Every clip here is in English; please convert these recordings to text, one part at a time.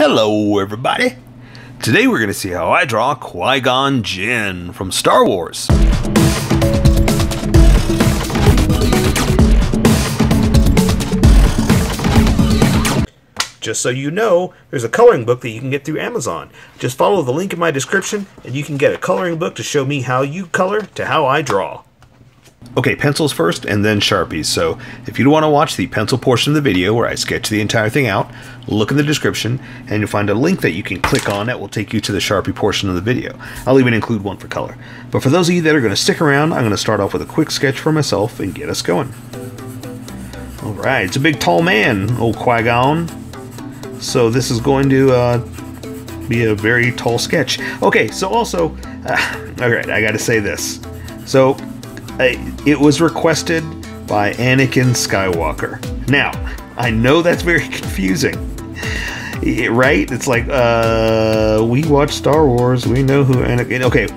Hello everybody! Today we're going to see how I draw Qui-Gon Jinn from Star Wars. Just so you know, there's a coloring book that you can get through Amazon. Just follow the link in my description and you can get a coloring book to show me how you color to how I draw. Okay, pencils first and then Sharpies. So if you want to watch the pencil portion of the video where I sketch the entire thing out, look in the description and you'll find a link that you can click on that will take you to the Sharpie portion of the video. I'll even include one for color. But for those of you that are going to stick around, I'm going to start off with a quick sketch for myself and get us going. Alright, it's a big tall man, old Qui-Gon. So this is going to be a very tall sketch. Okay, so also, alright, I gotta say this. So, it was requested by Anakin Skywalker. Now, I know that's very confusing, right? It's like, we watch Star Wars, we know who Anakin. Okay,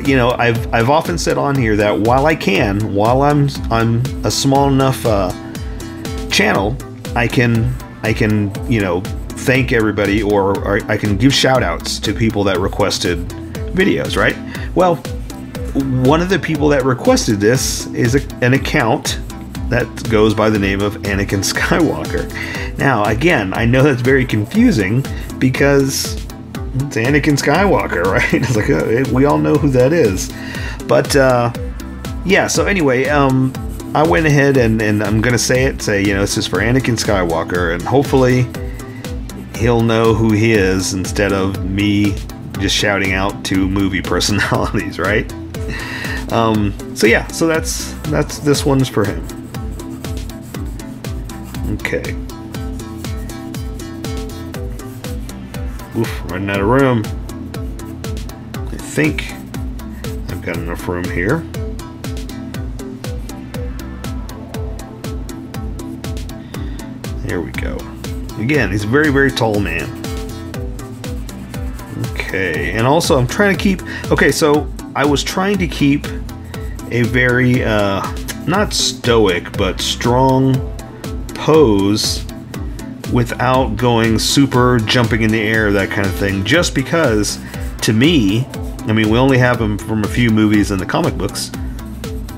you know, I've often said on here that while I'm a small enough channel, I can you know, thank everybody, or I can give shout outs to people that requested videos, right? Well, one of the people that requested this is an account that goes by the name of Anakin Skywalker. Now, again, I know that's very confusing because it's Anakin Skywalker, right? It's like, we all know who that is. But, yeah, so anyway, I went ahead and I'm going to say, you know, this is for Anakin Skywalker, and hopefully he'll know who he is instead of me just shouting out to movie personalities, right? So yeah, so that's this one's for him. Okay. Oof, running out of room. I think I've got enough room here. There we go. Again, he's a very, very tall man. Okay, and also I'm trying to keep... Okay, so I was trying to keep a very, not stoic, but strong pose without going super jumping in the air, that kind of thing, just because, to me, I mean, we only have him from a few movies and the comic books,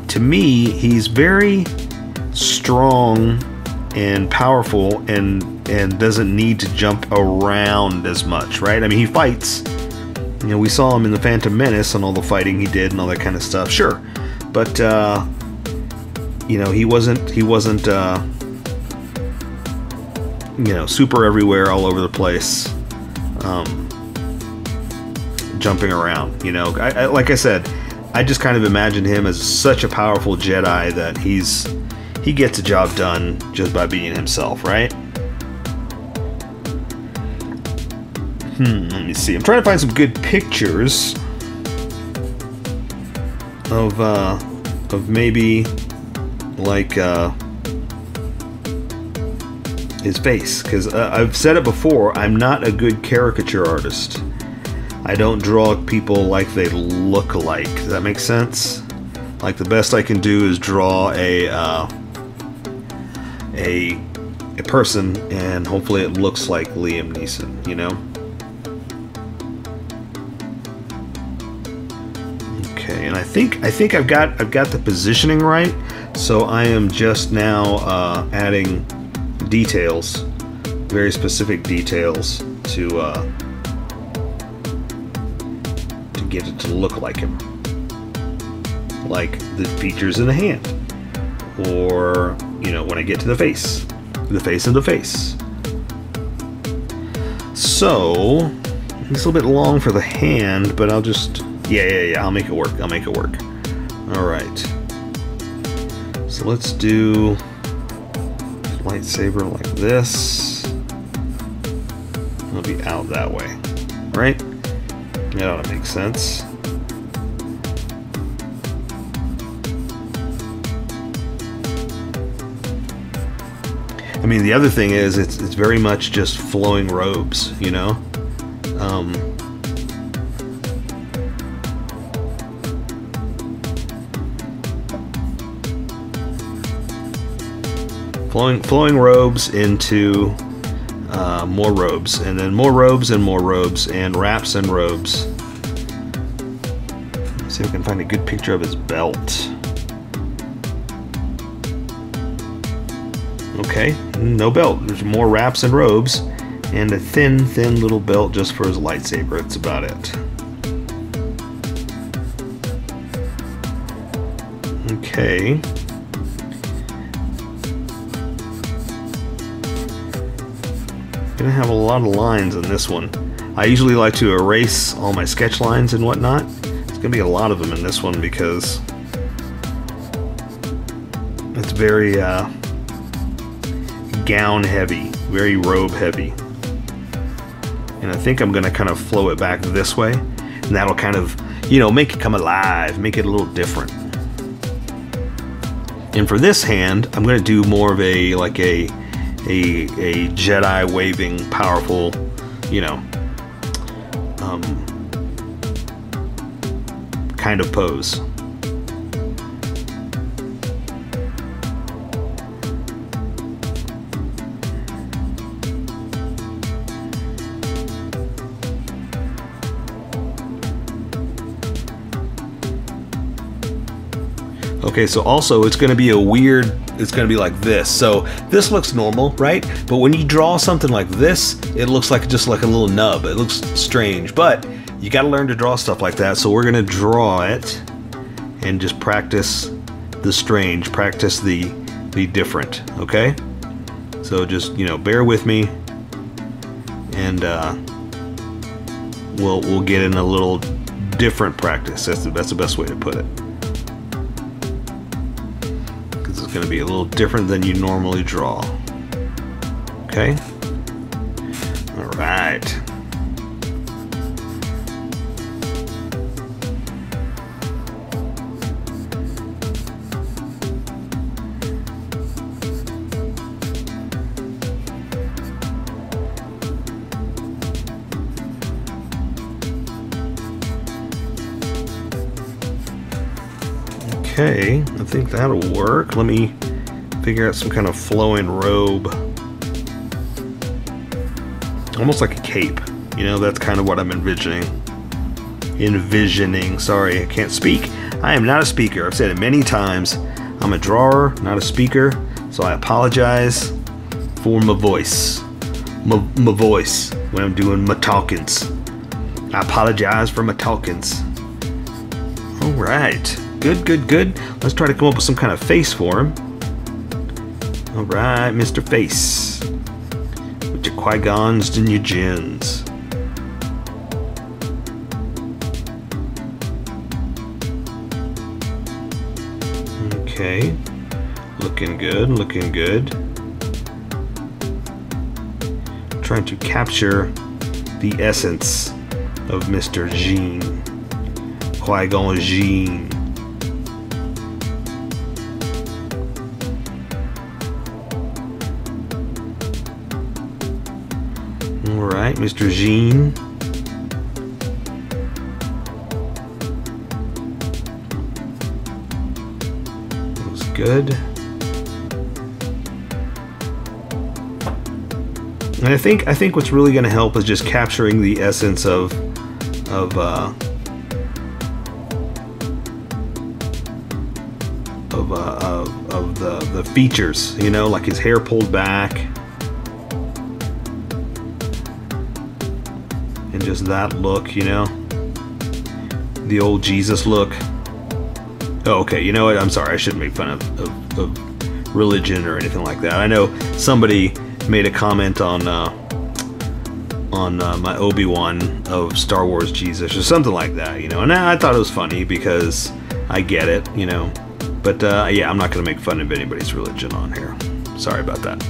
to me, he's very strong and powerful and doesn't need to jump around as much, right? I mean, he fights. You know, we saw him in the Phantom Menace and all the fighting he did and all that kind of stuff. Sure, but you know, he wasn't you know, super everywhere, all over the place, jumping around. You know, like I said, I just kind of imagined him as such a powerful Jedi that he gets a job done just by being himself, right? Let me see. I'm trying to find some good pictures of maybe like his face, because I've said it before, I'm not a good caricature artist. I don't draw people like they look like. Does that make sense? Like, the best I can do is draw a person, and hopefully it looks like Liam Neeson, you know? Okay, and I think I've got the positioning right, so I am just now adding details, very specific details, to get it to look like him, like the features in the hand, or, you know, when I get to the face of the face. So it's a little bit long for the hand, but I'll just, yeah, I'll make it work. All right. So let's do lightsaber like this. It'll be out that way, right? That ought to make sense. I mean, the other thing is, it's very much just flowing robes, you know? Flowing robes into more robes, and then more robes and more robes, and wraps and robes. Let's see if I can find a good picture of his belt. Okay, no belt. There's more wraps and robes, and a thin little belt just for his lightsaber. That's about it. Okay. Gonna have a lot of lines in this one. I usually like to erase all my sketch lines and whatnot. It's gonna be a lot of them in this one because it's very gown heavy, very robe heavy. And I think I'm gonna kind of flow it back this way, and that'll kind of, you know, make it come alive, make it a little different. And for this hand, I'm gonna do more of a like a Jedi waving, powerful, you know, kind of pose. Okay, so also it's going to be a weird, it's going to be like this. So this looks normal, right? But when you draw something like this, it looks like just like a little nub. It looks strange, but you got to learn to draw stuff like that. So we're going to draw it and just practice the strange, practice the different, okay? So just, you know, bear with me, and we'll get in a little different practice. That's the best way to put it. It's going to be a little different than you normally draw. Okay? All right. Okay, I think that'll work. Let me figure out some kind of flowing robe. Almost like a cape. You know, that's kind of what I'm envisioning. Sorry, I can't speak. I am not a speaker. I've said it many times. I'm a drawer, not a speaker. So I apologize for my voice. My voice when I'm doing my talkings. I apologize for my talkings. Alright. Good. Let's try to come up with some kind of face for him. Alright, Mr. Face. With your Qui-Gons and your Jinns. Okay. Looking good. Trying to capture the essence of Mr. Jinn. Qui-Gon Jinn. Alright, Mr. Jinn. Looks good. And I think what's really going to help is just capturing the essence of the features, you know, like his hair pulled back. And just that look, you know, the old Jesus look. Oh, okay, you know what? I'm sorry, I shouldn't make fun of religion or anything like that. I know somebody made a comment on my Obi-Wan of Star Wars Jesus or something like that, you know, and I thought it was funny because I get it, you know, but yeah, I'm not going to make fun of anybody's religion on here. Sorry about that.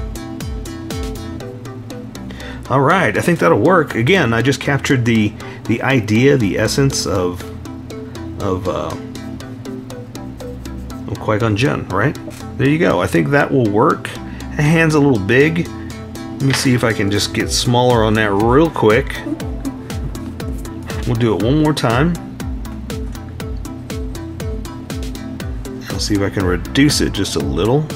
All right, I think that'll work. Again, I just captured the idea, the essence of Qui-Gon Jinn, right? There you go. I think that will work. The hand's a little big. Let me see if I can just get smaller on that real quick. We'll do it one more time. I'll see if I can reduce it just a little.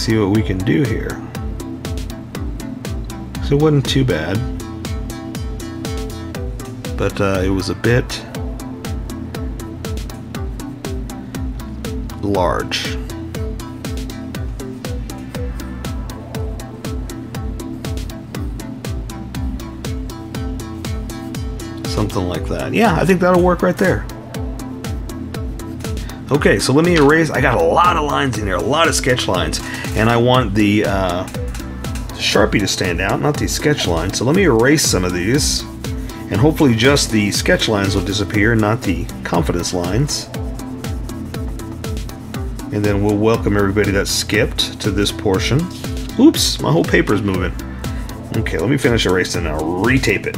see what we can do here. So it wasn't too bad, but it was a bit large. Something like that. Yeah, I think that'll work right there. Okay, so let me erase. I got a lot of lines in there, a lot of sketch lines, and I want the Sharpie to stand out, not these sketch lines. So let me erase some of these, and hopefully just the sketch lines will disappear, not the confidence lines. And then we'll welcome everybody that skipped to this portion. Oops, my whole paper's moving. Okay, let me finish erasing and I'll retape it.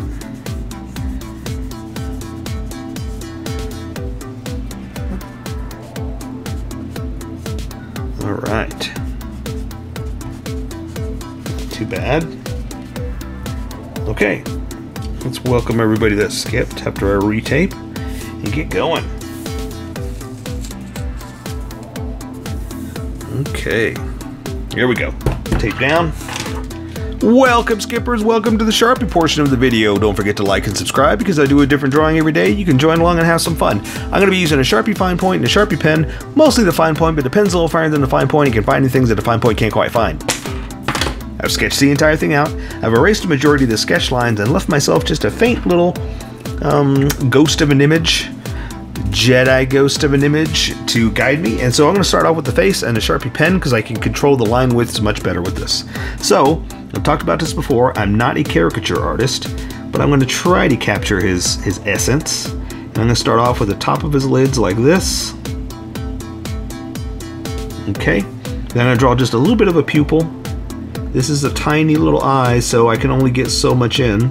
Alright. Too bad. Okay, let's welcome everybody that skipped after I retape and get going. Okay, here we go. Tape down. Welcome, skippers. Welcome to the Sharpie portion of the video. Don't forget to like and subscribe because I do a different drawing every day. You can join along and have some fun. I'm going to be using a Sharpie fine point and a Sharpie pen. Mostly the fine point, but the pen's a little finer than the fine point. You can find any things that the fine point can't quite find. I've sketched the entire thing out. I've erased the majority of the sketch lines and left myself just a faint little ghost of an image. Jedi ghost of an image to guide me, and so I'm going to start off with the face and a Sharpie pen because I can control the line widths much better with this. So I've talked about this before. I'm not a caricature artist, but I'm going to try to capture his essence. And I'm going to start off with the top of his lids like this. Okay, then I'm going to draw just a little bit of a pupil. This is a tiny little eye, so I can only get so much in.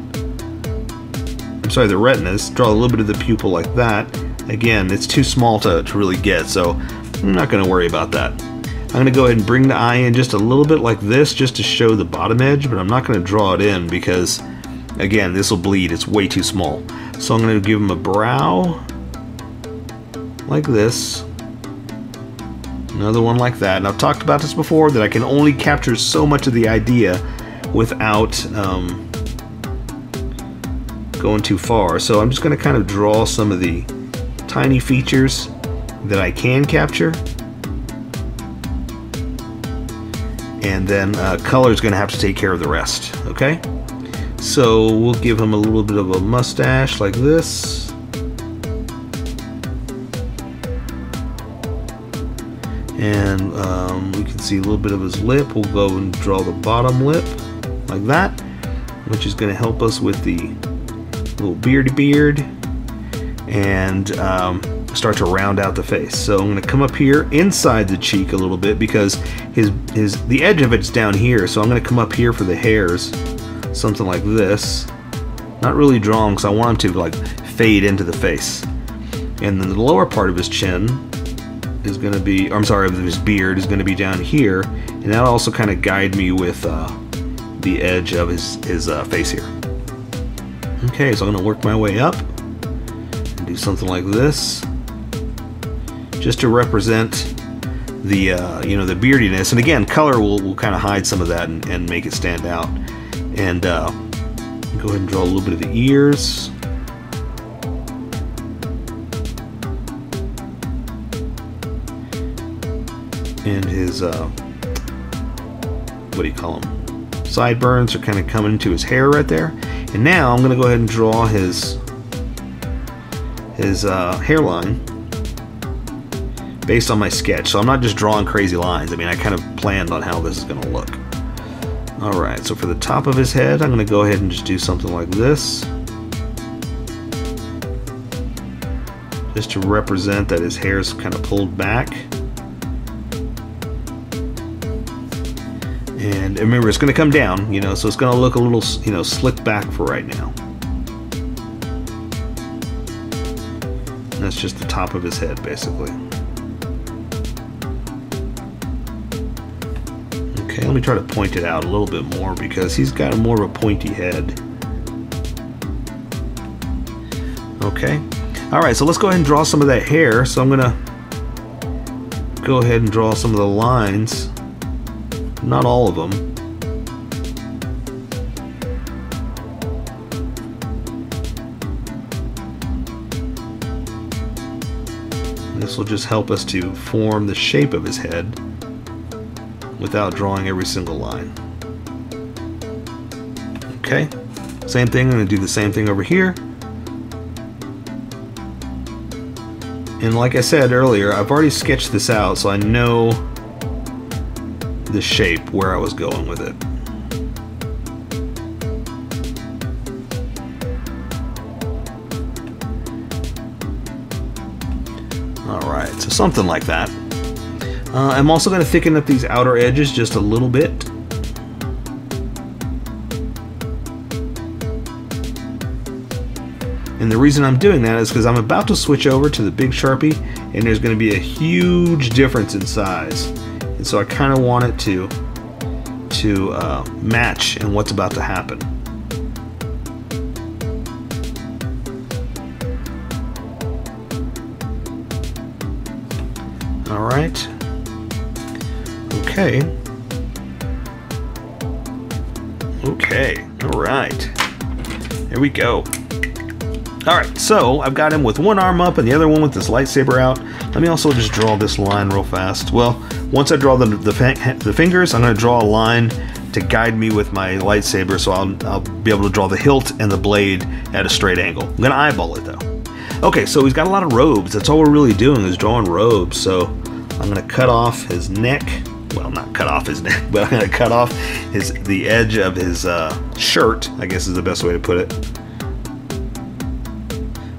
I'm sorry, the retinas. Draw a little bit of the pupil like that. Again, it's too small to really get, so I'm not going to worry about that. I'm going to go ahead and bring the eye in just a little bit like this just to show the bottom edge, but I'm not going to draw it in because, again, this will bleed. It's way too small. So I'm going to give him a brow like this. Another one like that. And I've talked about this before, that I can only capture so much of the idea without going too far. So I'm just going to kind of draw some of the tiny features that I can capture, and then color is going to have to take care of the rest. Okay, so we'll give him a little bit of a mustache like this, and we can see a little bit of his lip. We'll go and draw the bottom lip like that, which is going to help us with the little beardy beard, and start to round out the face. So I'm going to come up here inside the cheek a little bit because the edge of it's down here, so I'm going to come up here for the hairs, something like this. Not really drawn because I want him to like fade into the face. And then the lower part of his chin is going to be, or I'm sorry, of his beard is going to be down here, and that'll also kind of guide me with the edge of his face here. Okay, so I'm going to work my way up and do something like this, just to represent the the beardiness. And again, color will kind of hide some of that and make it stand out. And go ahead and draw a little bit of the ears. And his what do you call them? Sideburns are kind of coming into his hair right there. And now I'm going to go ahead and draw his hairline based on my sketch. So I'm not just drawing crazy lines. I mean, I kind of planned on how this is going to look. Alright, so for the top of his head, I'm going to go ahead and just do something like this, just to represent that his hair is kind of pulled back. And remember, it's going to come down, so it's going to look a little, slick back for right now. And that's just the top of his head, basically. Okay, let me try to point it out a little bit more because he's got more of a pointy head. Okay. Alright, so let's go ahead and draw some of that hair. So I'm going to go ahead and draw some of the lines not all of them. This will just help us to form the shape of his head without drawing every single line. Okay, same thing, I'm going to do the same thing over here. And like I said earlier, I've already sketched this out, so I know the shape, where I was going with it. Alright, so something like that. I'm also going to thicken up these outer edges just a little bit. And the reason I'm doing that is because I'm about to switch over to the big Sharpie, and there's going to be a huge difference in size. And so I kind of want it to match in what's about to happen. Alright. Okay. Okay. Alright. Here we go. Alright, so I've got him with one arm up and the other one with this lightsaber out. Let me also just draw this line real fast. Well, once I draw the fingers, I'm going to draw a line to guide me with my lightsaber, so I'll be able to draw the hilt and the blade at a straight angle. I'm going to eyeball it though. Okay, so he's got a lot of robes. That's all we're really doing is drawing robes. So I'm going to cut off his neck. Well, not cut off his neck, but I'm going to cut off the edge of his shirt, I guess is the best way to put it.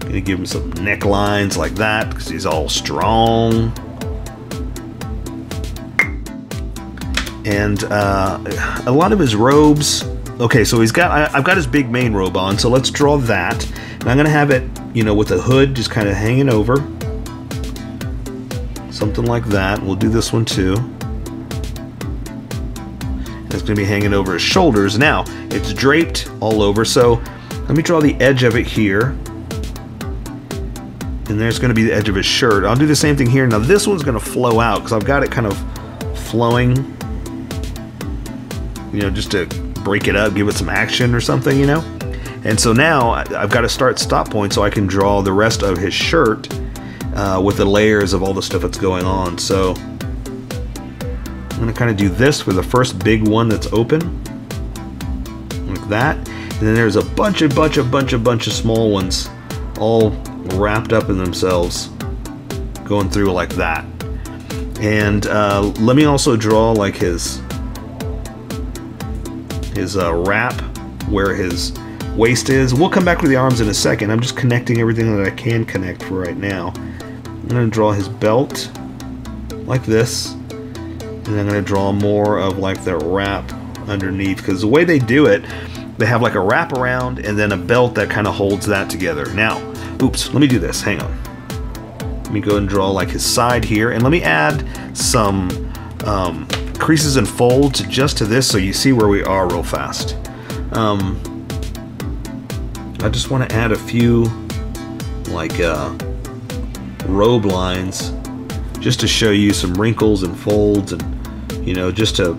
Gonna give him some necklines like that because he's all strong. And a lot of his robes. Okay, so I've got his big main robe on, so let's draw that. And I'm gonna have it, you know, with the hood just kind of hanging over. Something like that. We'll do this one too. And it's gonna be hanging over his shoulders. Now, it's draped all over, so let me draw the edge of it here. And there's going to be the edge of his shirt. I'll do the same thing here. Now this one's going to flow out because I've got it kind of flowing, you know, just to break it up, give it some action or something, you know. And so now I've got to start stop point so I can draw the rest of his shirt with the layers of all the stuff that's going on. So I'm going to kind of do this for the first big one that's open, like that. And then there's a bunch of small ones, all wrapped up in themselves, going through like that. And let me also draw like his wrap where his waist is. We'll come back with the arms in a second. I'm just connecting everything that I can connect for right now. I'm going to draw his belt like this, and then I'm going to draw more of like the wrap underneath, because the way they do it, they have like a wrap around and then a belt that kind of holds that together. Now, oops, let me do this, hang on. Let me go and draw like his side here, and let me add some creases and folds just to this so you see where we are real fast. I just want to add a few like robe lines just to show you some wrinkles and folds, and you know, just to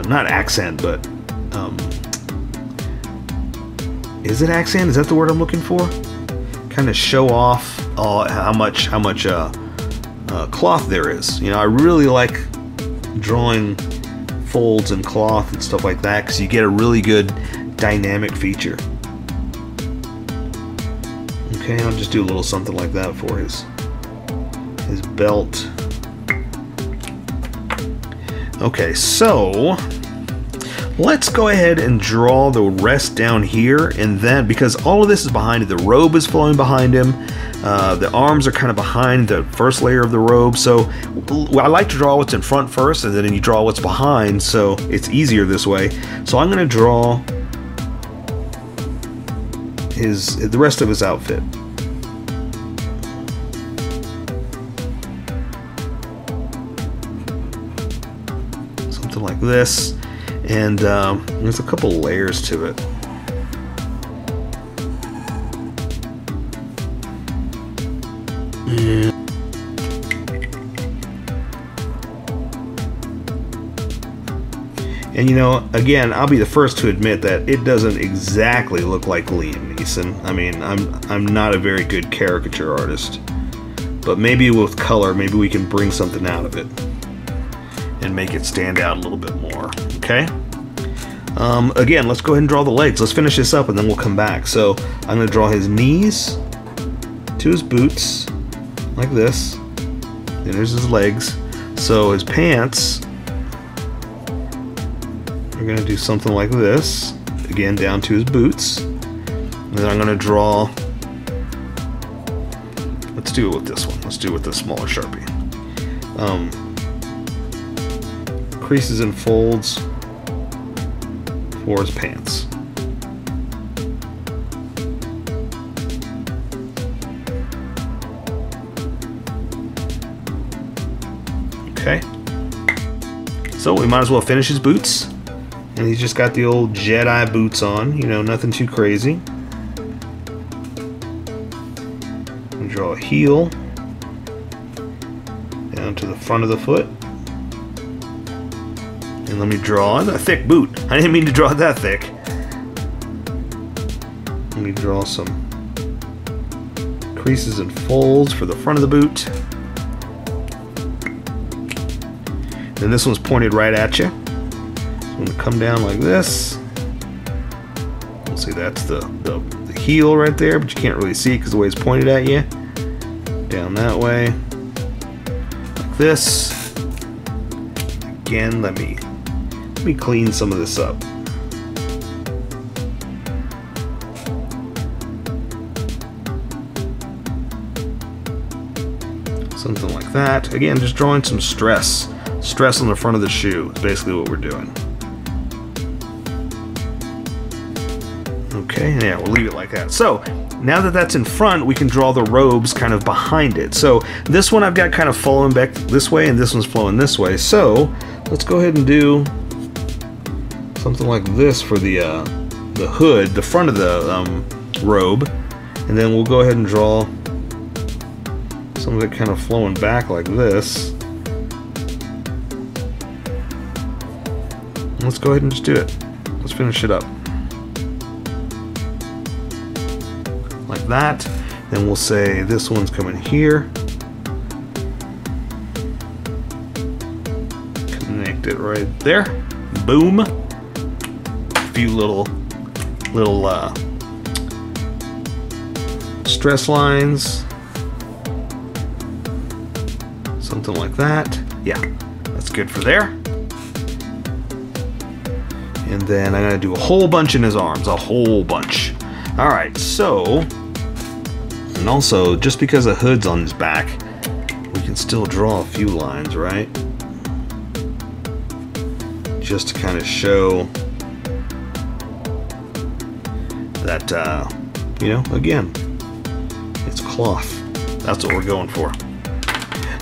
not accent, but is it accent? Is that the word I'm looking for? Kind of show off how much cloth there is. You know, I really like drawing folds and cloth and stuff like that because you get a really good dynamic feature. Okay, I'll just do a little something like that for his belt. Okay, so let's go ahead and draw the rest down here, and then because all of this is behind it, the robe is flowing behind him, the arms are kind of behind the first layer of the robe, so I like to draw what's in front first and then you draw what's behind, so it's easier this way. So I'm going to draw the rest of his outfit. Something like this. And there's a couple layers to it. And you know, again, I'll be the first to admit that it doesn't exactly look like Liam Neeson. I mean, I'm not a very good caricature artist. But maybe with color, maybe we can bring something out of it and make it stand out a little bit more, okay? Again, let's go ahead and draw the legs. Let's finish this up and then we'll come back. So I'm going to draw his knees to his boots, like this. Then there's his legs. So his pants, we're going to do something like this. Again, down to his boots. And then I'm going to draw, let's do it with this one. Let's do it with the smaller Sharpie. Creases and folds for his pants. Okay. So we might as well finish his boots. And he's just got the old Jedi boots on, you know, nothing too crazy. And draw a heel down to the front of the foot. And let me draw a thick boot. I didn't mean to draw it that thick. Let me draw some creases and folds for the front of the boot. And this one's pointed right at you. I'm going to come down like this. We'll see that's the heel right there, but you can't really see it because the way it's pointed at you. Down that way. Like this. Again, let me clean some of this up. Something like that. Again, just drawing some stress. Stress on the front of the shoe is basically what we're doing. Okay, yeah, we'll leave it like that. So, now that that's in front, we can draw the robes kind of behind it. So, this one I've got kind of flowing back this way, and this one's flowing this way. So, let's go ahead and do something like this for the hood, the front of the robe. And then we'll go ahead and draw some of it kind of flowing back like this. Let's go ahead and just do it. Let's finish it up. Like that. Then we'll say this one's coming here. Connect it right there. Boom. A few little stress lines. Something like that. Yeah, that's good for there. And then I'm going to do a whole bunch in his arms. A whole bunch. Alright, so... And also, just because the hood's on his back, we can still draw a few lines, right? Just to kind of show that, you know, again, it's cloth. That's what we're going for.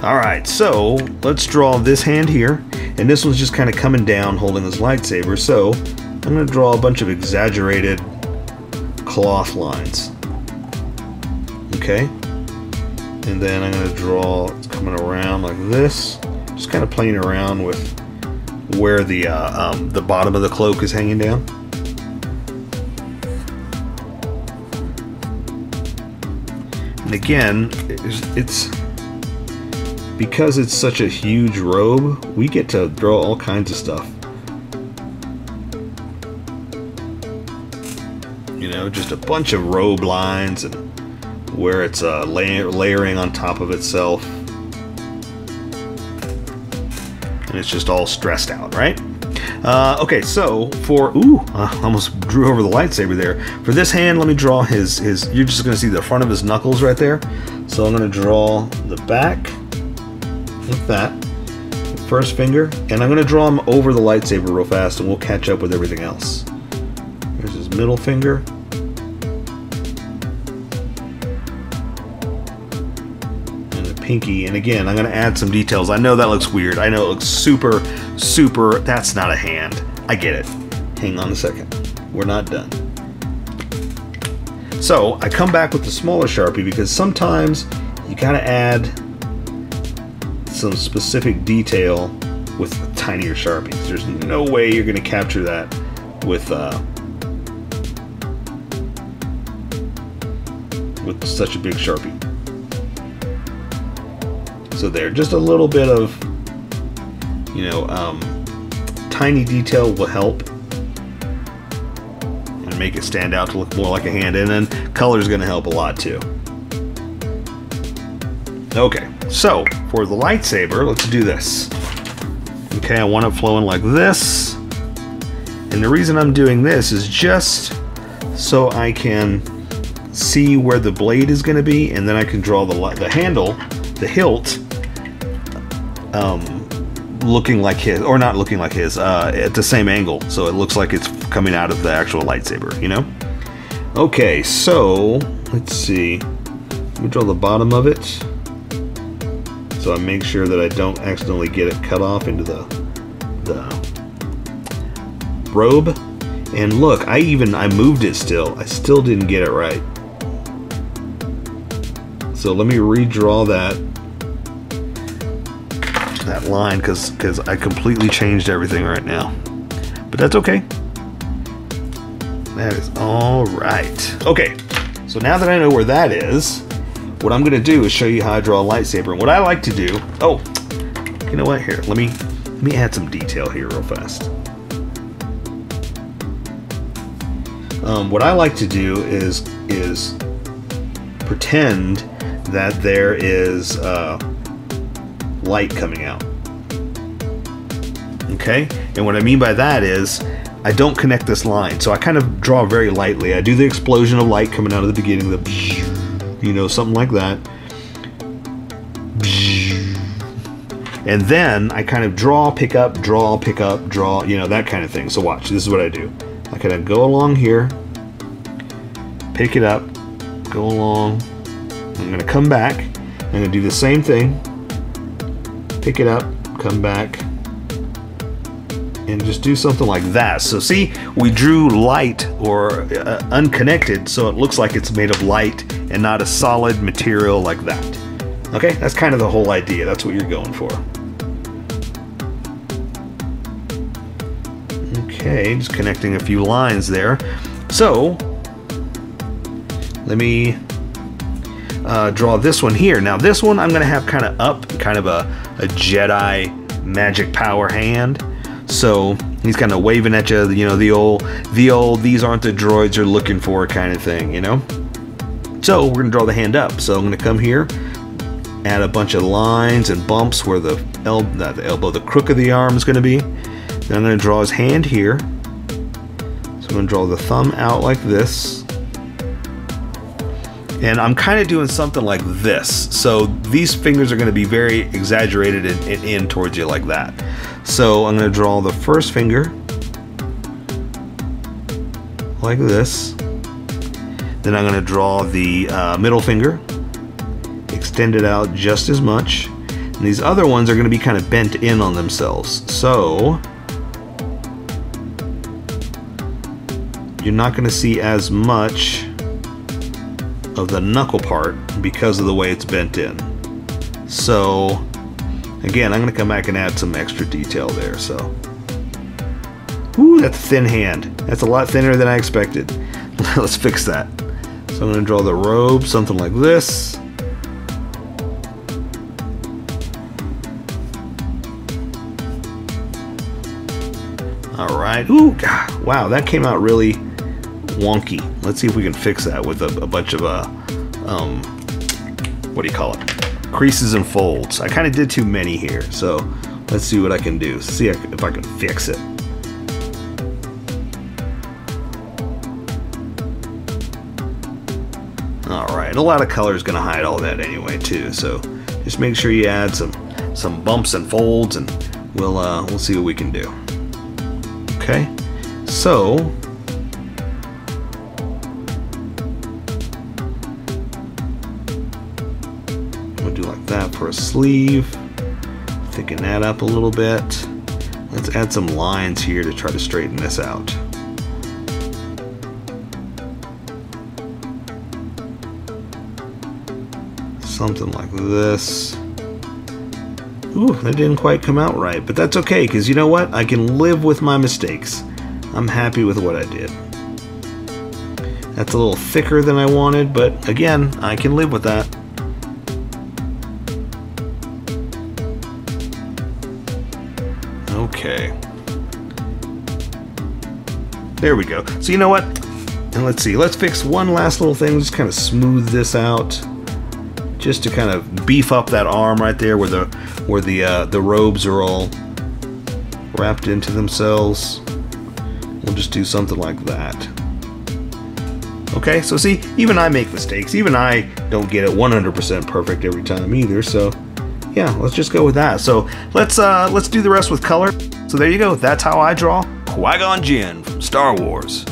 Alright, so let's draw this hand here. And this one's just kind of coming down holding his lightsaber. So I'm going to draw a bunch of exaggerated cloth lines. Okay? And then I'm going to draw, it's coming around like this. Just kind of playing around with where the bottom of the cloak is hanging down. And again, it's because it's such a huge robe, we get to draw all kinds of stuff. You know, just a bunch of robe lines and where it's layering on top of itself. And it's just all stressed out, right? Okay, so for, I almost drew over the lightsaber there. For this hand, let me draw his, you're just gonna see the front of his knuckles right there. So I'm gonna draw the back. Like that, first finger, and I'm going to draw him over the lightsaber real fast and we'll catch up with everything else. Here's his middle finger. And the pinky, and again, I'm going to add some details. I know that looks weird. I know it looks super, that's not a hand. I get it. Hang on a second. We're not done. So, I come back with the smaller Sharpie because sometimes you got to add some specific detail with the tinier Sharpies. There's no way you're going to capture that with such a big Sharpie. So there, just a little bit of, you know, tiny detail will help and make it stand out to look more like a hand, and then color is going to help a lot too. Okay, so for the lightsaber, let's do this. Okay, I want it flowing like this, and the reason I'm doing this is just so I can see where the blade is going to be, and then I can draw the handle, the hilt, looking like his, or not looking like his, at the same angle, so it looks like it's coming out of the actual lightsaber, you know? Okay, so let's see. Let me draw the bottom of it, so I make sure that I don't accidentally get it cut off into the robe. And look, I moved it still. I still didn't get it right. So let me redraw that line, because I completely changed everything right now. But that's okay. That is all right. Okay, so now that I know where that is, what I'm going to do is show you how I draw a lightsaber. And what I like to do, oh, you know what? Here, let me add some detail here real fast. What I like to do is pretend that there is light coming out. Okay, and what I mean by that is I don't connect this line, so I kind of draw very lightly. I do the explosion of light coming out of the beginning, you know, something like that. And then I kind of draw, pick up, draw, pick up, draw, you know, that kind of thing. So watch, this is what I do. I kind of go along here, pick it up, go along. I'm going to come back. I'm going to do the same thing. Pick it up, come back, and just do something like that. So see, we drew light or unconnected, so it looks like it's made of light and not a solid material like that. Okay, that's kind of the whole idea. That's what you're going for. Okay, just connecting a few lines there. So let me draw this one here. Now this one I'm going to have kind of up, kind of a Jedi magic power hand. So he's kind of waving at you, you know, the old these aren't the droids you're looking for kind of thing, you know. So we're going to draw the hand up. So I'm going to come here, add a bunch of lines and bumps where the crook of the arm is going to be. Then I'm going to draw his hand here. So I'm going to draw the thumb out like this. And I'm kind of doing something like this. So these fingers are going to be very exaggerated and in towards you like that. So I'm going to draw the first finger like this. Then I'm going to draw the middle finger, extend it out just as much. And these other ones are going to be kind of bent in on themselves. So you're not going to see as much of the knuckle part because of the way it's bent in. So again, I'm going to come back and add some extra detail there. So, ooh, that's a thin hand. That's a lot thinner than I expected. Let's fix that. So I'm going to draw the robe, something like this. All right. Ooh, God, wow, that came out really wonky. Let's see if we can fix that with a bunch of what do you call it? Creases and folds. I kind of did too many here, so let's see what I can do. See if I can fix it. All right, a lot of color is going to hide all that anyway too. So just make sure you add some bumps and folds, and we'll see what we can do. Okay, so we'll do like that for a sleeve. Thicken that up a little bit. Let's add some lines here to try to straighten this out. Something like this. Ooh, that didn't quite come out right, but that's okay, because you know what? I can live with my mistakes. I'm happy with what I did. That's a little thicker than I wanted, but again, I can live with that. Okay. There we go. So you know what? And let's see. Let's fix one last little thing. Just kind of smooth this out, just to kind of beef up that arm right there, where the robes are all wrapped into themselves. We'll just do something like that. Okay. So see, even I make mistakes. Even I don't get it 100% perfect every time either. So yeah, let's just go with that. So let's do the rest with color. So there you go. That's how I draw Qui-Gon Jinn from Star Wars.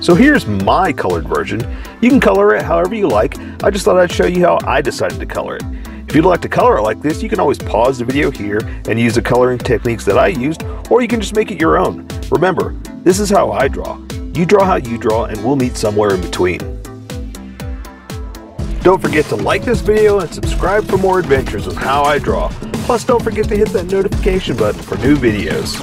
So here's my colored version. You can color it however you like. I just thought I'd show you how I decided to color it. If you'd like to color it like this, you can always pause the video here and use the coloring techniques that I used, or you can just make it your own. Remember, this is how I draw. You draw how you draw, and we'll meet somewhere in between. Don't forget to like this video and subscribe for more adventures with how I draw. Plus, don't forget to hit that notification button for new videos.